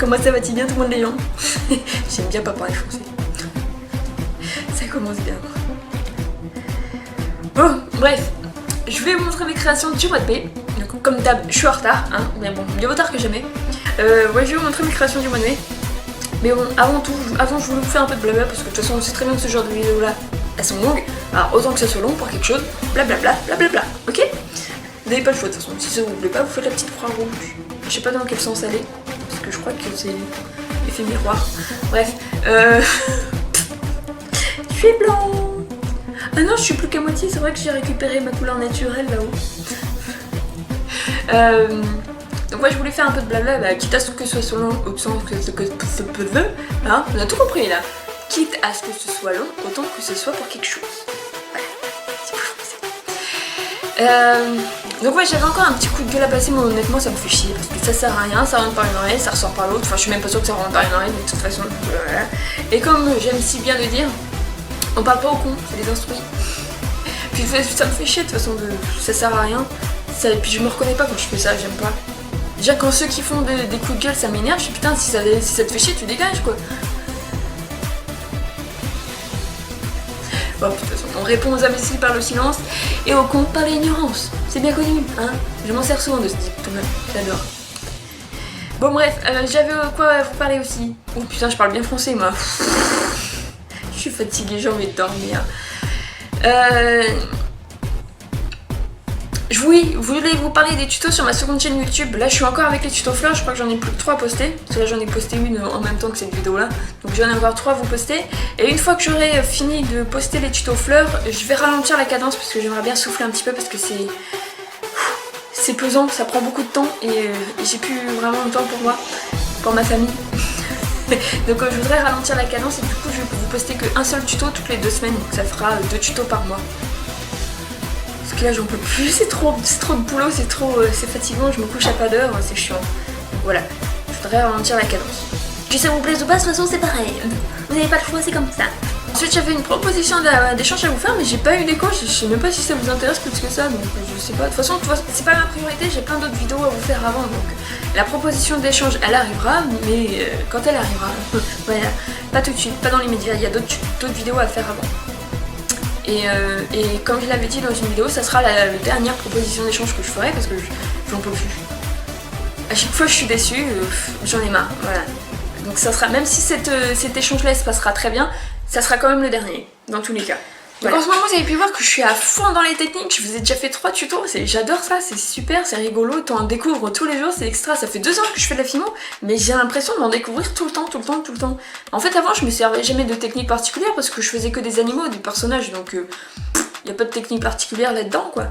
Comment ça va-t-il bien tout le monde les gens? J'aime bien pas parler français. Ça commence bien. Bon, bref. Je vais vous montrer mes créations du mois de mai. Donc comme d'hab, je suis en retard, hein, mais bon, mieux vaut tard que jamais. Ouais, je vais vous montrer mes créations du mois de mai. Mais bon, avant je voulais vous faire un peu de blabla parce que de toute façon on sait très bien que ce genre de vidéos là, elles sont longues. Alors autant que ça soit long pour quelque chose, blablabla, blablabla, ok? Vous n'avez pas le choix de toute façon, si ça vous plaît pas, vous faites la petite croix rouge. Je sais pas dans quel sens aller, parce que je crois que c'est effet miroir. Bref, je suis blanc. Ah non, je suis plus qu'à moitié, c'est vrai que j'ai récupéré ma couleur naturelle là-haut. Donc ouais, je voulais faire un peu de blabla, bah, quitte à ce que ce soit long, autant que ce peut, hein, on a tout compris là. Quitte à ce que ce soit long, autant que ce soit pour quelque chose. Voilà, c'est plus français. Donc ouais, j'avais encore un petit coup de gueule à passer, mais honnêtement ça me fait chier, parce que ça sert à rien, ça rentre par une oreille, ça ressort par l'autre, enfin je suis même pas sûre que ça rentre par une oreille, mais de toute façon, voilà. Et comme j'aime si bien le dire, on parle pas au con, c'est des instruits. Puis ça me fait chier de toute façon, ça sert à rien. Ça, et puis je me reconnais pas quand je fais ça, j'aime pas. Déjà quand ceux qui font des coups de gueule ça m'énerve, je suis putain si ça te fait chier tu dégages quoi. Bon de toute façon on répond aux imbéciles par le silence et aux cons par l'ignorance. C'est bien connu, hein. Je m'en sers souvent de ce dicton-là, j'adore. Bon bref, j'avais quoi vous parler aussi. Oh putain je parle bien français moi. Je suis fatiguée, j'ai envie de dormir. Je voulais vous parler des tutos sur ma seconde chaîne YouTube. Là je suis encore avec les tutos fleurs, je crois que j'en ai plus que 3 postés. Parce que là j'en ai posté une en même temps que cette vidéo là. Donc je vais en avoir 3 à vous poster. Et une fois que j'aurai fini de poster les tutos fleurs, je vais ralentir la cadence parce que j'aimerais bien souffler un petit peu parce que c'est pesant, ça prend beaucoup de temps et j'ai plus vraiment le temps pour moi, pour ma famille. Donc je voudrais ralentir la cadence et du coup je vais vous poster qu'un seul tuto toutes les 2 semaines. Donc ça fera 2 tutos par mois. Parce que là j'en peux plus, c'est trop de boulot, c'est fatigant, je me couche à pas d'heure, c'est chiant. Donc voilà, je voudrais ralentir la cadence. Que ça vous plaise ou pas, de toute façon c'est pareil. Vous n'avez pas le choix, c'est comme ça. Ensuite j'avais une proposition d'échange à vous faire mais j'ai pas eu d'écho, je sais même pas si ça vous intéresse plus que ça, donc je sais pas. De toute façon c'est pas ma priorité, j'ai plein d'autres vidéos à vous faire avant, donc la proposition d'échange elle arrivera, mais quand elle arrivera, voilà, pas tout de suite, pas dans l'immédiat, il y a d'autres vidéos à faire avant. Et comme je l'avais dit dans une vidéo, ça sera la dernière proposition d'échange que je ferai parce que j'en peux plus. À chaque fois je suis déçue, j'en ai marre, voilà. Donc ça sera, même si cet échange-là se passera très bien, ça sera quand même le dernier, dans tous les cas. Donc en ce moment vous avez pu voir que je suis à fond dans les techniques, je vous ai déjà fait 3 tutos, j'adore ça, c'est super, c'est rigolo, t'en découvres tous les jours, c'est extra, ça fait 2 ans que je fais de la filmo, mais j'ai l'impression d'en découvrir tout le temps. En fait avant je me servais jamais de technique particulière parce que je faisais que des animaux, des personnages, donc y a pas de technique particulière là-dedans quoi.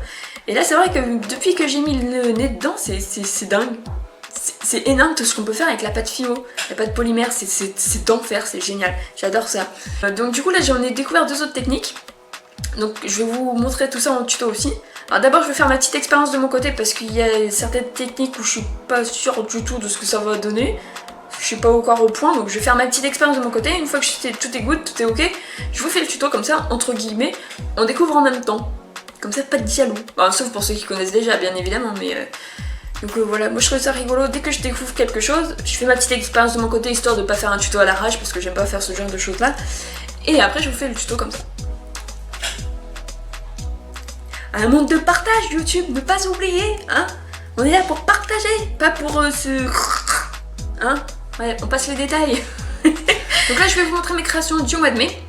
Et là c'est vrai que depuis que j'ai mis le nez dedans, c'est dingue. C'est énorme tout ce qu'on peut faire avec la pâte Fimo, la pâte polymère, c'est d'enfer, c'est génial, j'adore ça. Donc du coup là j'en ai découvert 2 autres techniques. Donc je vais vous montrer tout ça en tuto aussi. Alors d'abord je vais faire ma petite expérience de mon côté parce qu'il y a certaines techniques où je suis pas sûre du tout de ce que ça va donner. Je suis pas encore au point, donc je vais faire ma petite expérience de mon côté. Une fois que tout est good, tout est ok, je vous fais le tuto comme ça, entre guillemets, on découvre en même temps. Comme ça, pas de dialogue. Enfin, sauf pour ceux qui connaissent déjà, bien évidemment, mais... Donc voilà, moi je trouve ça rigolo, dès que je découvre quelque chose, je fais ma petite expérience de mon côté histoire de pas faire un tuto à l'arrache parce que j'aime pas faire ce genre de choses là. Et après je vous fais le tuto comme ça. Un monde de partage YouTube, ne pas oublier, hein. On est là pour partager, pas pour se... Hein. Ouais, on passe les détails. Donc là je vais vous montrer mes créations du mois de mai.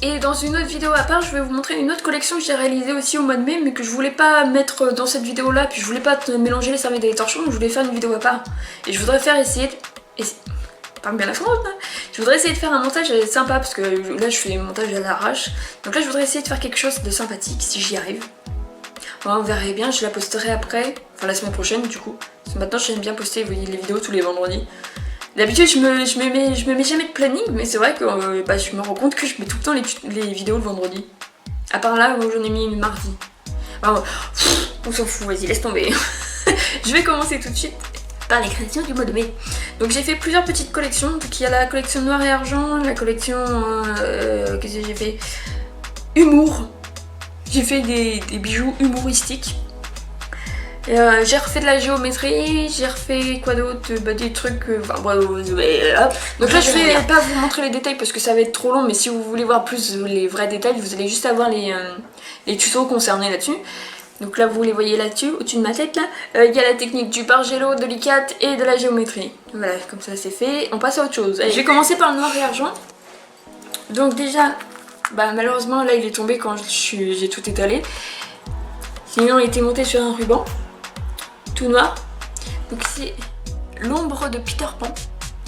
Et dans une autre vidéo à part, je vais vous montrer une autre collection que j'ai réalisée aussi au mois de mai, mais que je voulais pas mettre dans cette vidéo là, puis je voulais pas mélanger les serviettes et les torchons, donc je voulais faire une vidéo à part. Et je voudrais faire parle bien la France, hein. Je voudrais essayer de faire un montage sympa, parce que là je fais un montage à l'arrache. Donc là je voudrais essayer de faire quelque chose de sympathique, si j'y arrive. Bon, on verra bien, je la posterai après, enfin la semaine prochaine du coup. Parce que maintenant j'aime bien poster les vidéos tous les vendredis. D'habitude je me mets jamais de planning, mais c'est vrai que je me rends compte que je mets tout le temps les vidéos le vendredi. À part là où j'en ai mis mardi. Enfin, on s'en fout, vas-y laisse tomber. Je vais commencer tout de suite par les créations du mois de mai. Donc j'ai fait plusieurs petites collections. Donc il y a la collection noir et argent, la collection... qu'est-ce que j'ai fait? Humour. J'ai fait des bijoux humoristiques. J'ai refait de la géométrie, j'ai refait quoi d'autre, des trucs, donc là je vais pas vous montrer les détails parce que ça va être trop long, mais si vous voulez voir plus les vrais détails, vous allez juste avoir les tutos concernés là-dessus. Donc là vous les voyez là-dessus, au-dessus de ma tête là, il y a la technique du bargello, de l'ICAT et de la géométrie. Voilà, comme ça c'est fait, on passe à autre chose. Allez, je vais commencer par le noir et argent. Donc déjà, malheureusement là il est tombé quand j'ai tout étalé. Sinon il était monté sur un ruban. Tout noir. Donc c'est l'ombre de Peter Pan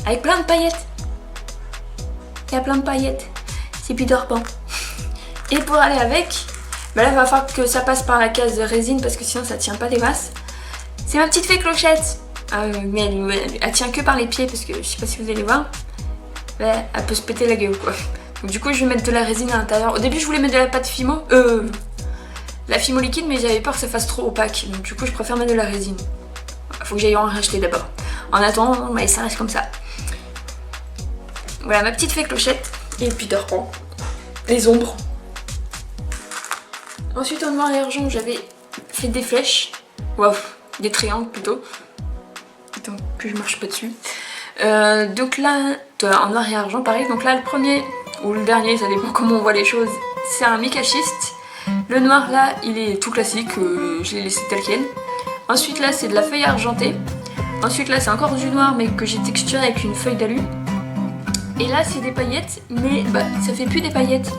avec plein de paillettes. Il y a plein de paillettes. C'est Peter Pan. Et pour aller avec, là il va falloir que ça passe par la case de résine parce que sinon ça tient pas des masses. C'est ma petite fée Clochette. Mais elle tient que par les pieds parce que je sais pas si vous allez voir. Elle peut se péter la gueule quoi. Donc du coup je vais mettre de la résine à l'intérieur. Au début je voulais mettre de la pâte Fimo. La Fimo liquide, mais j'avais peur que ça fasse trop opaque, donc du coup je préfère mettre de la résine. Faut que j'aille en racheter d'abord. En attendant, ça reste comme ça. Voilà ma petite fée Clochette et Peter Pan. Les ombres. Ensuite en noir et argent, j'avais fait des flèches. Waouh, des triangles plutôt. Donc que je marche pas dessus. Donc là, en noir et argent pareil. Donc là le premier, ou le dernier, ça dépend comment on voit les choses, c'est un mica-schiste. Le noir là, il est tout classique, je l'ai laissé tel quel. Ensuite là, c'est de la feuille argentée. Ensuite là, c'est encore du noir mais que j'ai texturé avec une feuille d'alu. Et là, c'est des paillettes, mais ça fait plus des paillettes.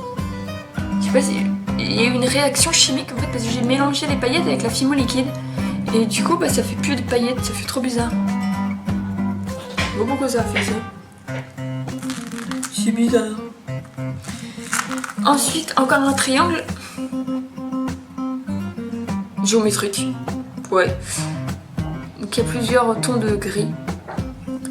Je sais pas si... Il y a eu une réaction chimique en fait parce que j'ai mélangé les paillettes avec la Fimo liquide. Et du coup, ça fait plus de paillettes, ça fait trop bizarre. Je vois pas pourquoi ça fait ça. C'est bizarre. Ensuite, encore un triangle. Géométrique. Ouais. Donc il y a plusieurs tons de gris.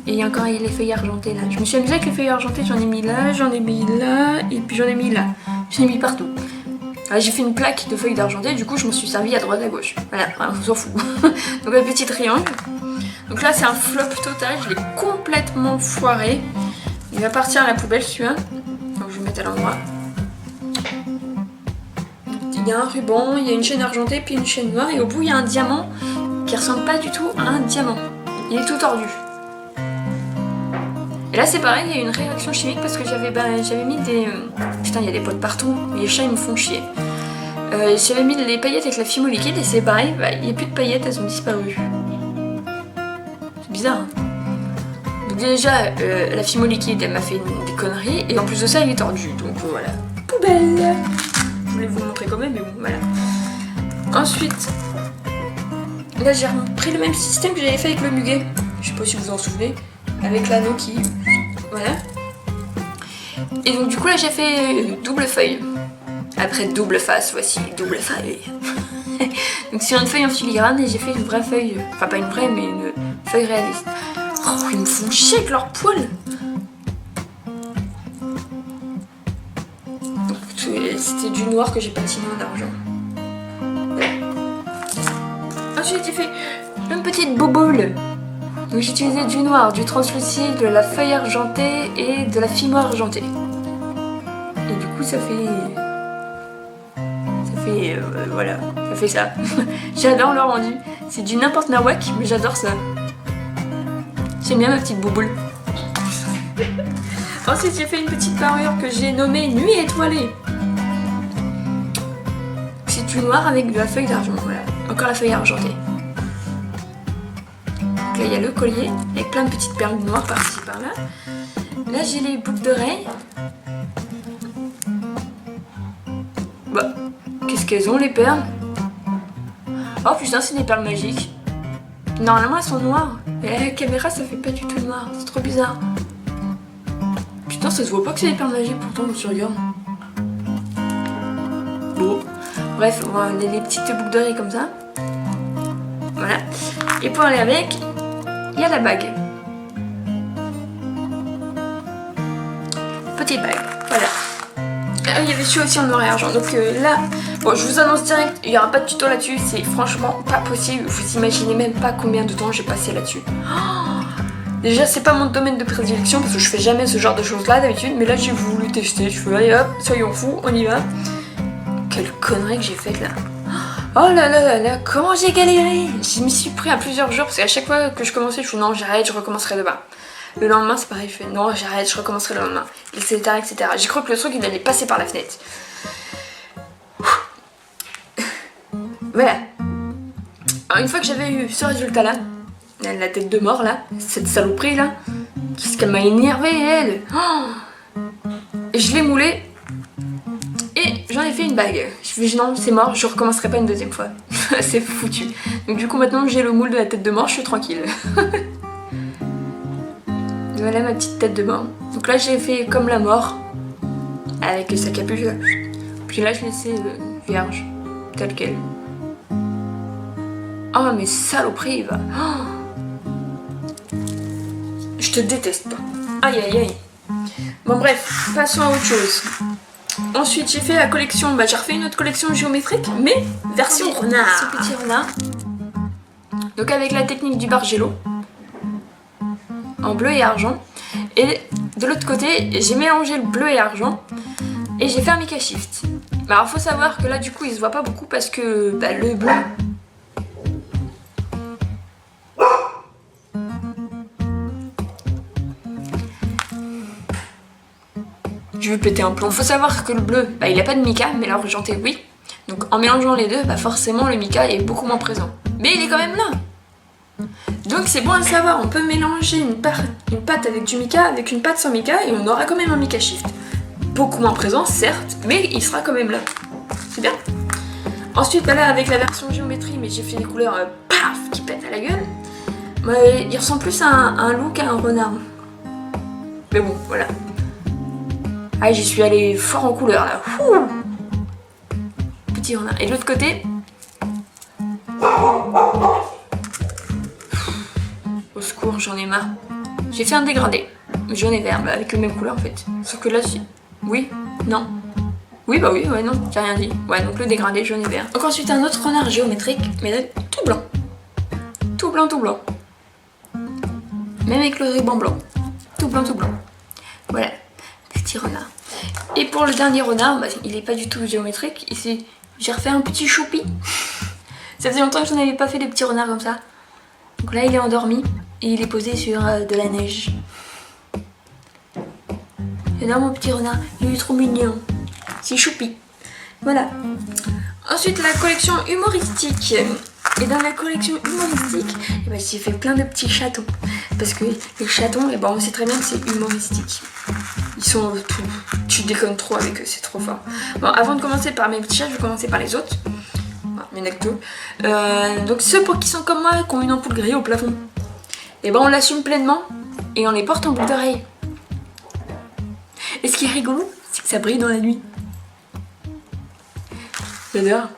Et il y a encore les feuilles argentées là. Je me suis amusée avec les feuilles argentées, j'en ai mis là, j'en ai mis là, et puis j'en ai mis là. J'en ai mis partout. J'ai fait une plaque de feuilles d'argenté, du coup je me suis servi à droite à gauche. Voilà, on s'en fout. Donc un petit triangle. Donc là c'est un flop total, je l'ai complètement foiré. Il va partir à la poubelle celui-là. Donc je vais le mettre à l'endroit. Il y a un ruban, il y a une chaîne argentée puis une chaîne noire et au bout il y a un diamant qui ressemble pas du tout à un diamant. Il est tout tordu. Et là c'est pareil, il y a une réaction chimique parce que j'avais mis des... Putain il y a des potes partout, les chats ils me font chier. J'avais mis les paillettes avec la Fimo liquide et c'est pareil, il n'y a plus de paillettes, elles ont disparu. C'est bizarre hein. Donc déjà la Fimo liquide elle m'a fait des conneries et en plus de ça il est tordu, donc voilà. Poubelle. Je voulais vous le montrer quand même, mais bon, voilà. Ensuite, là j'ai repris le même système que j'avais fait avec le muguet. Je sais pas si vous en souvenez. Avec l'anneau qui... Voilà. Et donc du coup là j'ai fait double feuille. Après double face, voici double feuille. Donc sur une feuille en filigrane et j'ai fait une vraie feuille. Enfin pas une vraie, mais une feuille réaliste. Oh, ils me font chier avec leurs poils. C'était du noir que j'ai patiné en argent. Ensuite j'ai fait une petite boboule. Donc j'ai utilisé du noir, du translucide, de la feuille argentée et de la Fimo argentée. Et du coup ça fait... voilà, ça fait ça. J'adore le rendu. C'est du n'importe nawak, mais j'adore ça. J'aime bien ma petite boboule. Ensuite j'ai fait une petite parure que j'ai nommée Nuit étoilée. C'est du noir avec de la feuille d'argent, voilà. Encore la feuille argentée. Donc là il y a le collier avec plein de petites perles noires par-ci par-là. Là j'ai les boucles d'oreilles. Qu'est-ce qu'elles ont les perles? Oh putain c'est des perles magiques. Normalement elles sont noires. Et à la caméra ça fait pas du tout noir, c'est trop bizarre. Putain ça se voit pas que c'est des perles magiques pourtant quand tu regardes. Bon. Bref, on va les petites boucles d'oreilles comme ça. Voilà. Et pour aller avec, il y a la bague. Petite bague, voilà. Il y avait celui aussi en noir et argent. Donc là, bon, je vous annonce direct, il n'y aura pas de tuto là-dessus. C'est franchement pas possible. Vous imaginez même pas combien de temps j'ai passé là-dessus. Oh, déjà, c'est pas mon domaine de prédilection parce que je fais jamais ce genre de choses-là d'habitude. Mais là, j'ai voulu tester. Je fais allez hop, soyons fous, on y va. Quelle connerie que j'ai faite là. Oh là là là là, comment j'ai galéré! Je m'y suis pris à plusieurs jours parce qu'à chaque fois que je commençais, je fais non, j'arrête, je recommencerai demain. Le lendemain, c'est pareil, je fais non, j'arrête, je recommencerai le lendemain, etc. etc. J'ai cru que le truc il allait passer par la fenêtre. Voilà. Alors, une fois que j'avais eu ce résultat là, la tête de mort là, cette saloperie là, qu'est-ce qu'elle m'a énervé elle! Oh, je l'ai moulé. Et j'en ai fait une bague. Je me suis dit non, c'est mort, je recommencerai pas une deuxième fois. C'est foutu. Donc du coup maintenant que j'ai le moule de la tête de mort, je suis tranquille. Voilà ma petite tête de mort. Donc là j'ai fait comme la mort, avec sa capuche. Puis là je l'ai laissé vierge, telle quelle. Oh mais saloperie va. Oh, je te déteste pas. Aïe aïe aïe. Bon bref, passons à autre chose. Ensuite, j'ai fait la collection, j'ai refait une autre collection géométrique, mais version renard. Ce petit renard. Donc avec la technique du Bargello, en bleu et argent. Et de l'autre côté, j'ai mélangé le bleu et argent, et j'ai fait un Mica Shift. Alors faut savoir que là du coup, il se voit pas beaucoup parce que le bleu... Je vais péter un plomb. Faut savoir que le bleu, il a pas de mica, mais l'argenté, oui. Donc en mélangeant les deux, forcément le mica est beaucoup moins présent. Mais il est quand même là. Donc c'est bon à le savoir, on peut mélanger une pâte avec du mica, avec une pâte sans mica, et on aura quand même un Mica Shift. Beaucoup moins présent, certes, mais il sera quand même là. C'est bien. Ensuite, là avec la version géométrie, mais j'ai fait des couleurs paf qui pètent à la gueule. Il ressemble plus à un loup qu'à un renard. Mais bon, voilà. Ah, j'y suis allée fort en couleur là. Ouh, petit renard. Et de l'autre côté. Au secours, j'en ai marre. J'ai fait un dégradé. Jaune et vert, avec les mêmes couleurs en fait. Sauf que là, si. Oui, non. Oui, oui, ouais, non, j'ai rien dit. Ouais, donc le dégradé jaune et vert. Donc ensuite, un autre renard géométrique, mais là, tout blanc. Tout blanc, tout blanc. Même avec le ruban blanc. Tout blanc, tout blanc. Voilà. Petit renard. Et pour le dernier renard, il est pas du tout géométrique. Ici, j'ai refait un petit choupi. Ça faisait longtemps que je n'avais pas fait des petits renards comme ça. Donc là, il est endormi et il est posé sur de la neige. J'adore mon petit renard, il est trop mignon. C'est choupi. Voilà. Ensuite, la collection humoristique. Et dans la collection humoristique, j'ai fait plein de petits chatons. Parce que les chatons, on sait très bien que c'est humoristique. Ils sont tout. Tu déconnes trop avec eux, c'est trop fort. Bon, avant de commencer par mes petits chats, je vais commencer par les autres. Mes nectos. Donc ceux pour qui sont comme moi, qui ont une ampoule grillée au plafond. Et on l'assume pleinement et on les porte en boucle d'oreille. Et ce qui est rigolo, c'est que ça brille dans la nuit. J'adore.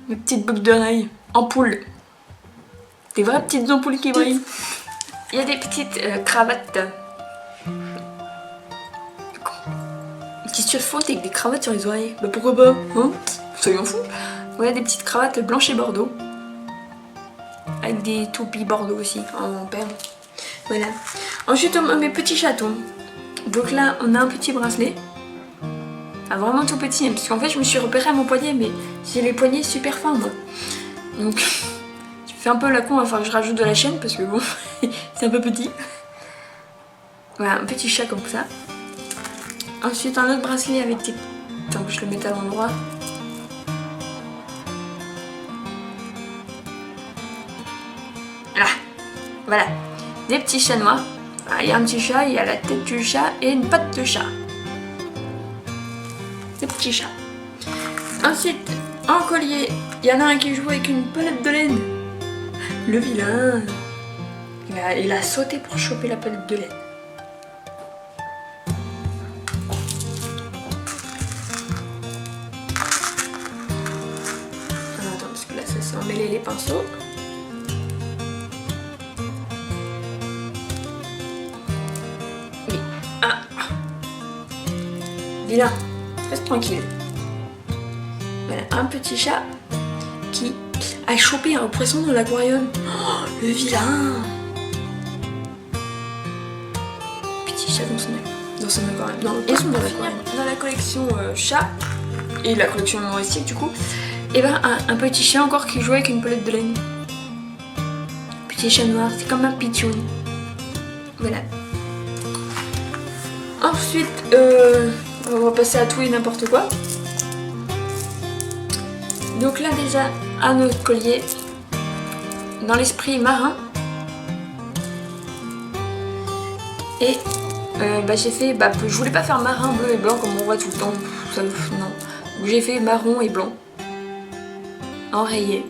Mes petites boucles d'oreilles. Ampoules. Des vraies petites ampoules qui brillent. Il y a des petites cravates. Qu'est-ce que tu fous avec des cravates sur les oreilles? Pourquoi pas, hein? Soyons fous. Voilà des petites cravates blanches et bordeaux. Avec des toupies bordeaux aussi, en perles. Voilà. Ensuite, on met mes petits chatons. Donc là, on a un petit bracelet. Vraiment tout petit, hein, parce qu'en fait, je me suis repérée à mon poignet, mais j'ai les poignets super fins, moi. Donc, je fais un peu la con, il va falloir que je rajoute de la chaîne, parce que bon, c'est un peu petit. Voilà, un petit chat comme ça. Ensuite, un autre bracelet avec des... Attends que je le mette à l'endroit. Voilà, des petits chats noirs. Il y a un petit chat, il y a la tête du chat et une patte de chat. Des petits chats. Ensuite, en collier, il y en a un qui joue avec une palette de laine. Le vilain. Il a sauté pour choper la palette de laine. Attends, parce que là, ça s'est emmêlé les pinceaux. Vilain, reste tranquille. Voilà, un petit chat qui a chopé un poisson dans l'aquarium. Oh, le vilain. Petit chat dans son aquarium. Et dans la collection chat et la collection humoristique du coup, Et ben un petit chien encore qui jouait avec une pelette de laine. Petit chat noir, c'est comme un pitchoun. Voilà. Ensuite, on va passer à tout et n'importe quoi. Donc là déjà, un autre collier. Dans l'esprit marin. Et j'ai fait, je voulais pas faire marin, bleu et blanc comme on voit tout le temps. Ça, non. Donc j'ai fait marron et blanc. Enrayé.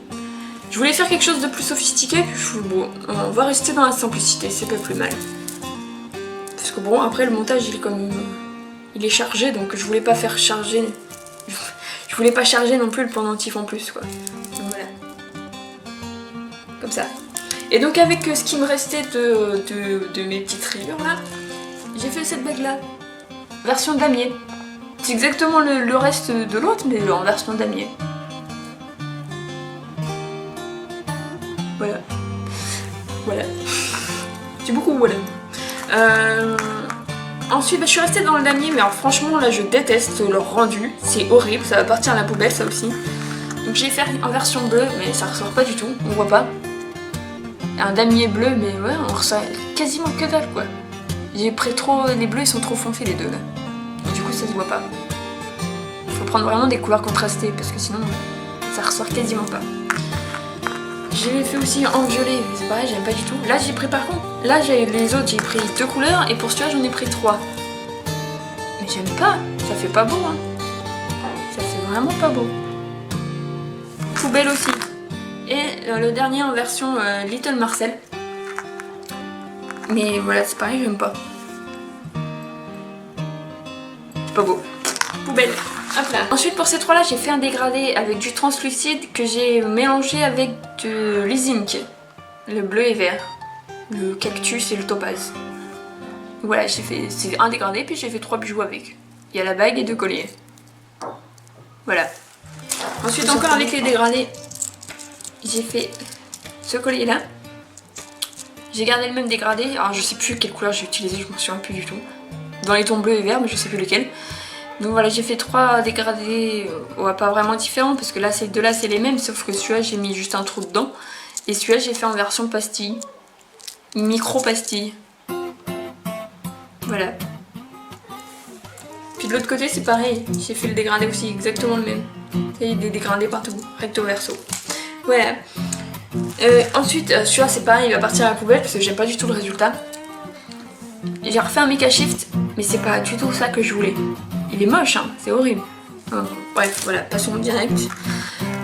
Je voulais faire quelque chose de plus sophistiqué, puis bon, on va rester dans la simplicité, c'est pas plus mal. Parce que bon, après le montage il est chargé, donc je voulais pas faire charger. Je voulais pas charger non plus le pendentif en plus quoi. Donc voilà. Comme ça. Et donc avec ce qui me restait de mes petites rayures là, j'ai fait cette bague là. Version damier. C'est exactement le reste de l'autre, mais en version damier. Voilà. Voilà. C'est beaucoup voilà. Ensuite, je suis restée dans le damier, mais alors franchement, là, je déteste leur rendu. C'est horrible, ça va partir à la poubelle, ça aussi. Donc j'ai fait en version bleue, mais ça ressort pas du tout, on voit pas. Un damier bleu, mais ouais, on ressort quasiment que dalle, quoi. J'ai pris trop... Les bleus, ils sont trop foncés, les deux, là. Et du coup, ça se voit pas. Faut prendre vraiment des couleurs contrastées, parce que sinon, ça ressort quasiment pas. J'ai fait aussi en violet, mais c'est pareil, j'aime pas du tout. Là j'ai pris par contre, là les autres j'ai pris 2 couleurs et pour celui-là j'en ai pris 3. Mais j'aime pas, ça fait pas beau hein. Ça fait vraiment pas beau. Poubelle aussi. Et le dernier en version Little Marcel. Mais voilà, c'est pareil, j'aime pas. C'est pas beau. Poubelle. Hop là. Ensuite pour ces 3 là j'ai fait un dégradé avec du translucide que j'ai mélangé avec de l'e-zinc. Le bleu et vert. Le cactus et le topaz. Voilà, j'ai fait c'est un dégradé puis j'ai fait 3 bijoux avec. Il y a la bague et 2 colliers. Voilà. Ensuite encore avec les dégradés, j'ai fait ce collier là. J'ai gardé le même dégradé. Alors je sais plus quelle couleur j'ai utilisé, je m'en souviens plus du tout. Dans les tons bleus et verts mais je sais plus lequel. Donc voilà, j'ai fait 3 dégradés, pas vraiment différents parce que là ces deux là c'est les mêmes sauf que celui-là j'ai mis juste un trou dedans et celui-là j'ai fait en version pastille, micro pastille. Voilà. Puis de l'autre côté c'est pareil, j'ai fait le dégradé aussi exactement le même. Il y a des dégradés partout, recto verso. Voilà. Ensuite celui-là c'est pareil, il va partir à la poubelle parce que j'aime pas du tout le résultat. J'ai refait un Mika Shift mais c'est pas du tout ça que je voulais. Il est moche, hein, c'est horrible. Bref, voilà, passons direct.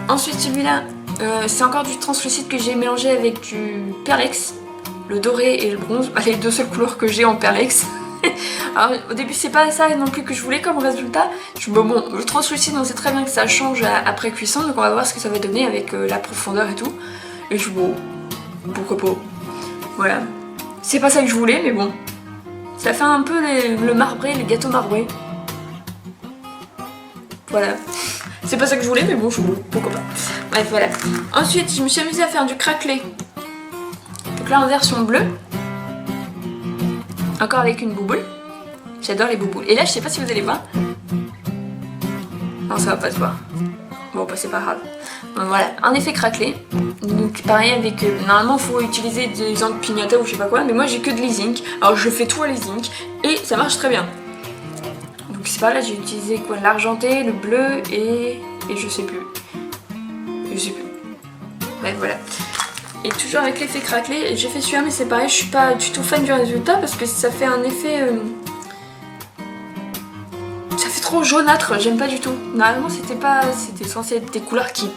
Ensuite, celui-là, c'est encore du translucide que j'ai mélangé avec du perlex, le doré et le bronze, les 2 seules couleurs que j'ai en perlex. Alors, au début, c'est pas ça non plus que je voulais comme résultat. Bon, le translucide, on sait très bien que ça change après cuisson, donc on va voir ce que ça va donner avec la profondeur et tout. Et bon, pourquoi pas. Voilà. C'est pas ça que je voulais, mais bon. Ça fait un peu le marbré, les gâteaux marbrés. Voilà. C'est pas ça que je voulais, mais bon, pourquoi pas. Bref, voilà. Ensuite, je me suis amusée à faire du craquelé. Donc là, en version bleue. Encore avec une bouboule. J'adore les bouboules. Et là, je sais pas si vous allez voir. Non, ça va pas se voir. Bon, bah, c'est pas grave. Donc voilà, un effet craquelé. Donc pareil avec... normalement, il faut utiliser des encres pignata ou je sais pas quoi. Mais moi, j'ai que de l'e-zinc. Alors, je fais tout à l'e-zinc. Et ça marche très bien. C'est pas là, j'ai utilisé quoi, l'argenté, le bleu et je sais plus. Je sais plus. Bref, voilà. Et toujours avec l'effet craquelé, j'ai fait celui-là, mais c'est pareil, je suis pas du tout fan du résultat parce que ça fait un effet. Ça fait trop jaunâtre, j'aime pas du tout. Normalement, c'était censé être des couleurs qui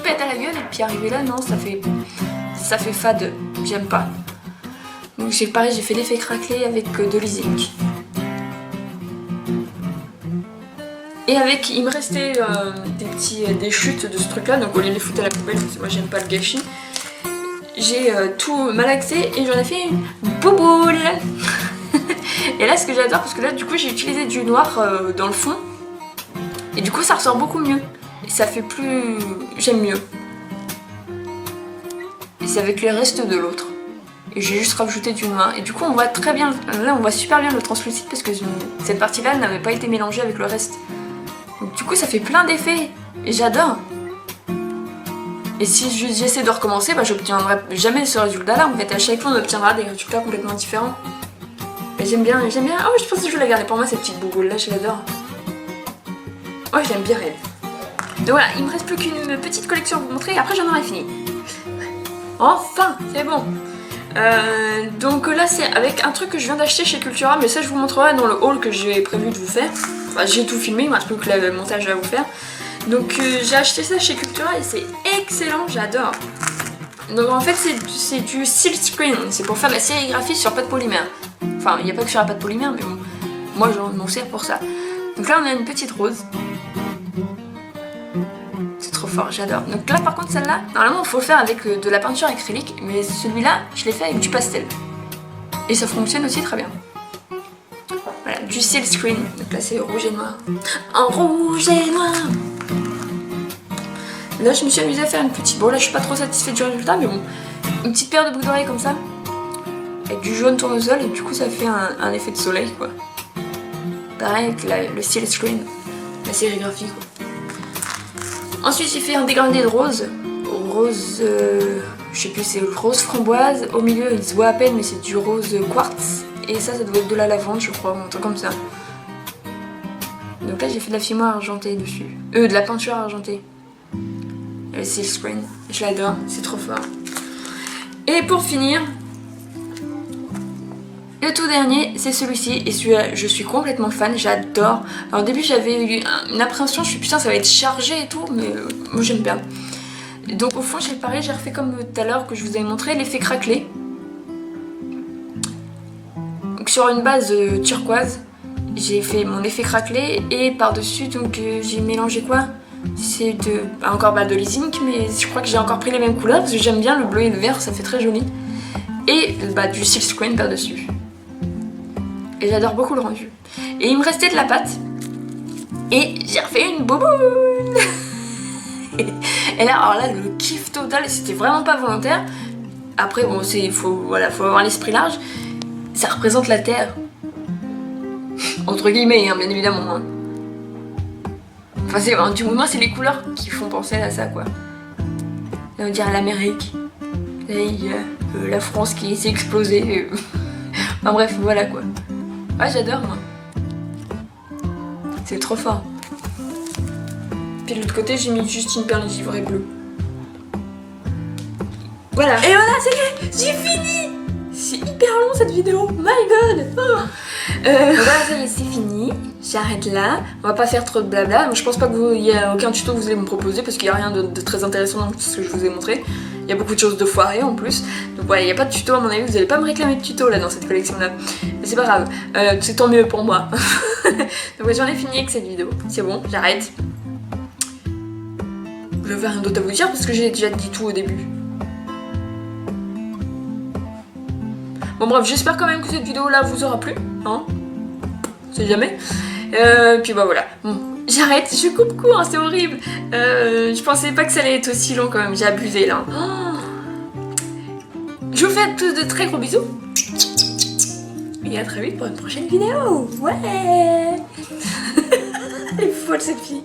pètent à la gueule, et puis arrivé là, non, ça fait fade, j'aime pas. Donc, pareil, j'ai fait l'effet craquelé avec de l'e-zinc. Et avec, il me restait des chutes de ce truc là, donc au lieu de les foutre à la poubelle, parce que moi j'aime pas le gâchis, j'ai tout malaxé et j'en ai fait une bouboule. Et là ce que j'adore, parce que là du coup j'ai utilisé du noir dans le fond, et du coup ça ressort beaucoup mieux, et ça fait plus... j'aime mieux. Et c'est avec les restes de l'autre. Et j'ai juste rajouté du noir, et du coup on voit très bien, là on voit super bien le translucide, parce que cette partie là n'avait pas été mélangée avec le reste. Donc, du coup ça fait plein d'effets et j'adore. Et si j'essaie de recommencer, bah j'obtiendrai jamais ce résultat-là. En fait, à chaque fois, on obtiendra des résultats complètement différents. Et j'aime bien. Oh, je pense que je vais la garder pour moi, cette petite bouboule-là, je l'adore. Oh, je l'aime bien, elle. Donc voilà, il me reste plus qu'une petite collection à vous montrer, et après j'en aurai fini. Enfin, c'est bon. Donc là, c'est avec un truc que je viens d'acheter chez Cultura, mais ça, je vous montrerai dans le haul que j'ai prévu de vous faire. Enfin, j'ai tout filmé, il me reste plus que le montage à vous faire. Donc j'ai acheté ça chez Cultura et c'est excellent, j'adore. Donc en fait c'est du silk screen, c'est pour faire de la sérigraphie sur pâte polymère. Enfin il n'y a pas que sur la pâte polymère mais bon, moi j'en m'en sers pour ça. Donc là on a une petite rose. C'est trop fort, j'adore. Donc là par contre celle-là, normalement il faut le faire avec de la peinture acrylique, mais celui-là je l'ai fait avec du pastel. Et ça fonctionne aussi très bien. Voilà, du silk screen, donc là c'est rouge et noir. En rouge et noir. Là je me suis amusée à faire une petite... Bon là je suis pas trop satisfaite du résultat mais bon. Une petite paire de boucles d'oreilles comme ça. Avec du jaune tournesol et du coup ça fait un effet de soleil quoi. Pareil avec le silk screen. La sérigraphie quoi. Ensuite j'ai fait un dégradé de rose. Rose... je sais plus, c'est rose framboise. Au milieu il se voit à peine mais c'est du rose quartz. Et ça doit être de la lavande je crois, un truc comme ça. Donc là j'ai fait de la fimoire argentée dessus. De la peinture argentée. Le silk screen, je l'adore, c'est trop fort. Et pour finir, le tout dernier, c'est celui-ci. Et celui-là, je suis complètement fan, j'adore. Alors au début, j'avais eu une appréhension, je suis putain, ça va être chargé et tout, mais moi j'aime bien. Donc au fond, j'ai pareil, j'ai refait comme tout à l'heure que je vous avais montré, l'effet craquelé. Donc sur une base turquoise, j'ai fait mon effet craquelé et par-dessus, donc j'ai mélangé quoi? C'est encore de l'e-zinc, mais je crois que j'ai encore pris les mêmes couleurs parce que j'aime bien le bleu et le vert, ça fait très joli. Et du silk screen par-dessus. Et j'adore beaucoup le rendu. Et il me restait de la pâte. Et j'ai refait une bouboule. Et là, alors là, le kiff total, c'était vraiment pas volontaire. Après, bon, faut avoir l'esprit large. Ça représente la Terre. Entre guillemets, hein, bien évidemment. Hein. Enfin, du moins, c'est les couleurs qui font penser à ça, quoi. On va dire l'Amérique. La France qui s'est explosée. Enfin bref, voilà, quoi. Ouais, j'adore, moi. C'est trop fort. Puis de l'autre côté, j'ai mis juste une perle givrée bleue. Voilà. Et voilà, ça y est, j'ai fini. C'est hyper long, cette vidéo. My God. Oh. Voilà, ça y est, c'est fini. J'arrête là. On va pas faire trop de blabla. Je pense pas qu'il y a aucun tuto que vous allez me proposer parce qu'il y a rien de très intéressant dans ce que je vous ai montré. Il y a beaucoup de choses de foirées en plus. Donc ouais, il n'y a pas de tuto à mon avis. Vous allez pas me réclamer de tuto là dans cette collection là. Mais c'est pas grave. C'est tant mieux pour moi. Donc ouais, j'en ai fini avec cette vidéo. C'est bon, j'arrête. Je vais rien d'autre à vous dire parce que j'ai déjà dit tout au début. Bon bref, j'espère quand même que cette vidéo là vous aura plu, hein. C'est jamais. Puis bah voilà. Bon, j'arrête, je coupe court, hein, c'est horrible. Je pensais pas que ça allait être aussi long quand même, j'ai abusé là. Oh. Je vous fais à tous de très gros bisous. Et à très vite pour une prochaine vidéo. Ouais. Elle est folle cette fille.